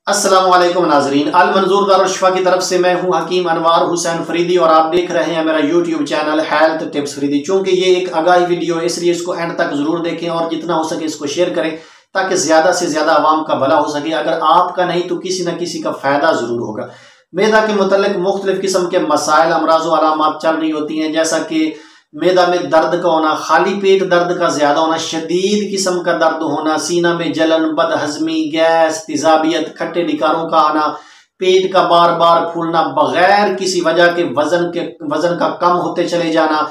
अस्सलाम वालेकुम नाजरीन, अल मंजूर दारुश्फा की तरफ से मैं हूं हकीम अनवार हुसैन फरीदी और आप देख रहे हैं मेरा YouTube channel health tips Faridi. चूंकि ये एक आगाही वीडियो है इसलिए इसको एंड तक जरूर देखें और जितना हो सके इसको शेयर करें ताकि ज्यादा से ज्यादा आवाम का भला हो सके। अगर आपका नहीं तो किसी न किसी का फायदा जरूर होगा। मैदा के मुतल्लिक मुख्तलिफ किस्म के मसाइल अमराज व अलामात चल रही होती हैं, जैसा कि मैदा में दर्द का होना, खाली पेट दर्द का ज्यादा होना, शदीद किस्म का दर्द होना, सीना में जलन, बदहजमी, गैस, तेजाबियत, खट्टे डिकारों का आना, पेट का बार बार फूलना, बगैर किसी वजह के वजन का कम होते चले जाना,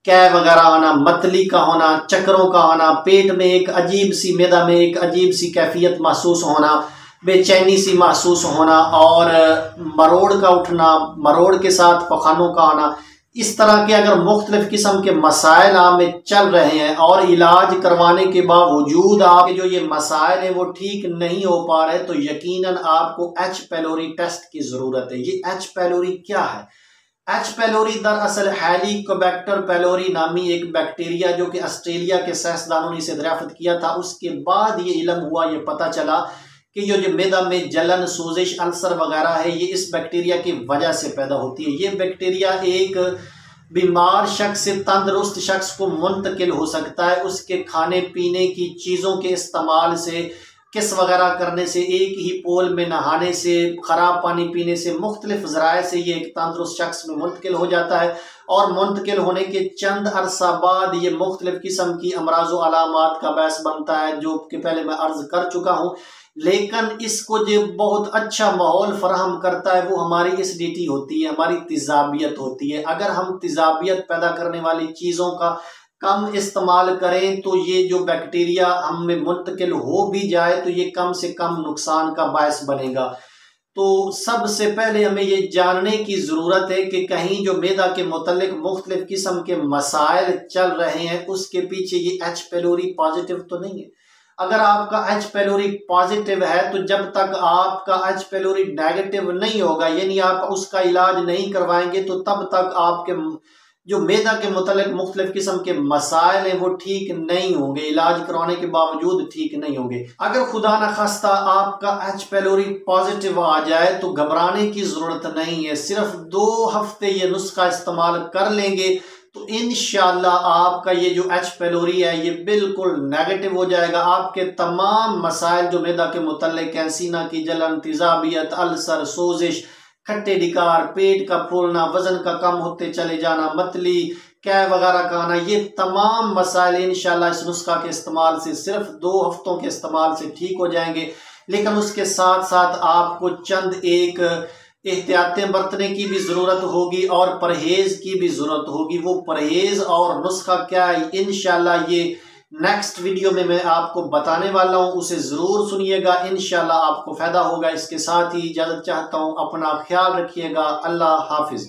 कै वगैरह आना, मतली का होना, चक्करों का आना, पेट में एक अजीब सी मैदा में एक अजीब सी कैफियत महसूस होना, बेचैनी सी महसूस होना और मरोड़ का उठना, मरोड़ के साथ पखानों का आना। इस तरह के अगर मुख्तलिफ किस्म के मसाइल आप में चल रहे हैं और इलाज करवाने के बावजूद आपके जो ये मसाइल हैं वो ठीक नहीं हो पा रहे, तो यकीनन आपको एच पैलोरी टेस्ट की जरूरत है। ये एच पैलोरी क्या है? एच पैलोरी दरअसल हेलिकोबैक्टर पैलोरी नामी एक बैक्टीरिया जो कि ऑस्ट्रेलिया के साइंसदानों ने इसे दरियाफ्त किया था। उसके बाद ये इल्म हुआ, ये पता चला कि ये जो मैदा में जलन, सोजिश, अल्सर वगैरह है ये इस बैक्टीरिया की वजह से पैदा होती है। ये बैक्टीरिया एक बीमार शख्स से तंदुरुस्त शख्स को मुंतकिल हो सकता है उसके खाने पीने की चीज़ों के इस्तेमाल से, किस वगैरह करने से, एक ही पोल में नहाने से, ख़राब पानी पीने से, मुख्तलिफ ज़राए से ये एक तंदुरुस्त शख्स में मुंतकिल हो जाता है। और मुंतकिल होने के चंद अरसा बाद ये मुख्तलिफ किस्म की अमराज व अलामात का बायस बनता है, जो कि पहले मैं अर्ज कर चुका हूँ। लेकिन इसको जो बहुत अच्छा माहौल फराहम करता है वो हमारी एसिडिटी होती है, हमारी तेजाबियत होती है। अगर हम तेजाबियत पैदा करने वाली चीज़ों का कम इस्तेमाल करें तो ये जो बैक्टीरिया हम में मुंतकिल हो भी जाए तो ये कम से कम नुकसान का बायस बनेगा। तो सबसे पहले हमें ये जानने की ज़रूरत है कि कहीं जो मैदा के मुतल्लिक मुख्तलिफ किस्म के मसाइल चल रहे हैं उसके पीछे ये एच पैलोरी पॉजिटिव तो नहीं है। अगर आपका एच पैलोरी पॉजिटिव है तो जब तक आपका एच पैलोरी नेगेटिव नहीं होगा, यानी आप उसका इलाज नहीं करवाएंगे, तो तब तक आपके जो मैदा के मुतल्लिक मुख्तलिफ किस्म के मसाइल हैं वो ठीक नहीं होंगे, इलाज करवाने के बावजूद ठीक नहीं होंगे। अगर खुदा न खास्ता आपका एच पैलोरी पॉजिटिव आ जाए तो घबराने की जरूरत नहीं है। सिर्फ 2 हफ्ते ये नुस्खा इस्तेमाल कर लेंगे तो इंशाअल्लाह आपका ये जो एच पैलोरी है ये बिल्कुल नेगेटिव हो जाएगा। आपके तमाम मसाइल जो मैदा के मुतल्लिक हैं, सीना की जलन, तेजाबियत, अल्सर, सोजिश, खट्टे डिकार, पेट का फूलना, वजन का कम होते चले जाना, मतली, कै वगैरह का आना, ये तमाम मसाइल इंशाल्लाह इस नुस्खा के इस्तेमाल से, सिर्फ 2 हफ्तों के इस्तेमाल से ठीक हो जाएंगे। लेकिन उसके साथ साथ आपको चंद एक एहतियातें बरतने की भी ज़रूरत होगी और परहेज़ की भी ज़रूरत होगी। वो परहेज़ और नुस्खा क्या है इंशाल्लाह ये नेक्स्ट वीडियो में मैं आपको बताने वाला हूँ, उसे ज़रूर सुनिएगा, इंशाल्लाह आपको फ़ायदा होगा। इसके साथ ही इजाज़त चाहता हूँ, अपना ख्याल रखिएगा। अल्लाह हाफिज़।